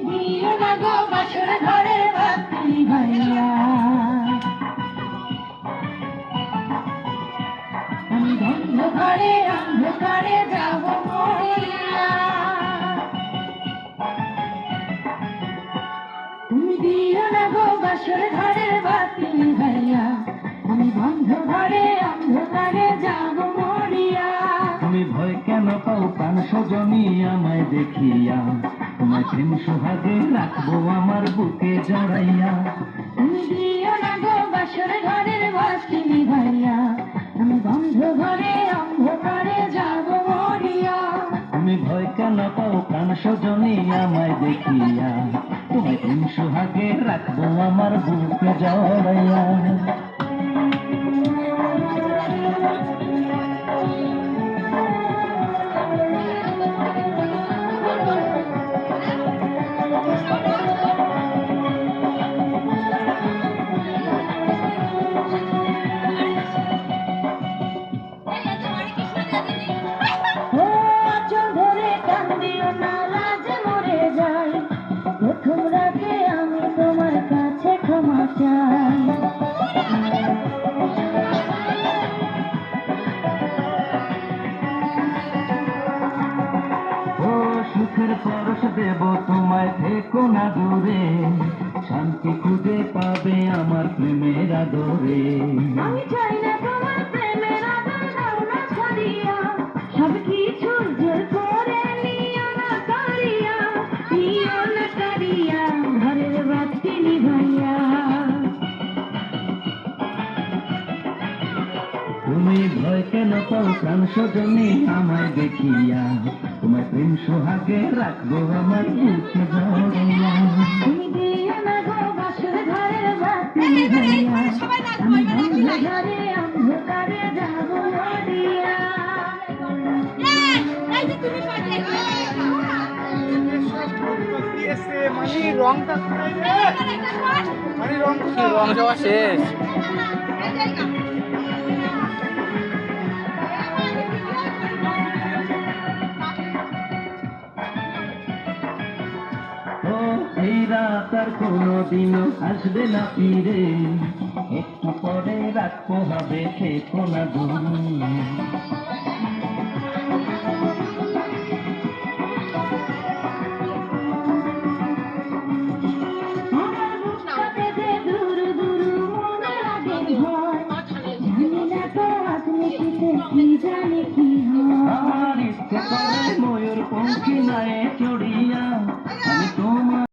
দিও না গো বাসর ঘরের বাতি ভাইয়া, আমি অন্ধকারে অন্ধকারে যাব মরিয়া। তুমি দিও না গো বাসর ঘরের বাতি ভাইয়া, আমি বন্ধ ঘরে অন্ধকারে যাব মরিয়া। তুমি ভয় কেন পাও প্রাণ সজনী আমায় দেখিয়া, তোমায় প্রেম সোহাগে রাখবো আমার বুকে জড়াইয়া। তুমি দিও না গো বাসর ঘরের বাতি ভাইয়া, আমি বন্ধ ঘরে অন্ধকারে যাব মরিয়া। তুমি ভয় কেন পাও প্রাণ সজনী আমায় দেখিয়া, তোমায় প্রেম সোহাগে রাখবো আমার বুকে জড়াইয়া। ও আঁচল ধরে কান্দিও না, লাজ মরে যাই, প্রথম রাতে আমি তোমার কাছে ক্ষমা চাই। ও সুখের পরশ দেব তোমায়, থেকো না দূরে, শান্তি খুঁজে পাবে আমার প্রেমের আদরে। আমি চাই না তোমার প্রেমের আদর দাও না ছাড়িয়া, সব কিছু জোর করে নিও না কাড়িয়া, নিও না কাড়িয়া ঘরের বাতি নিভাইয়া। তুমি ভয় কেন পাও প্রাণ সজনী আমায় দেখিয়া, তোমার প্রেম সোহাগে রাখবো আমার বুকে জড়াইয়া। তুমি দিও না গো বাসর ঘরের বাতি ভাইয়া, আমি বন্ধ ঘরে অন্ধকারে যাব মরিয়া। মানে রংটা মানে রং যাওয়া শেষ। ও এই রাত আর কোনোদিনও আসবে না ফিরে, একটু পরে রাখবো হবে থেকো না দূরে।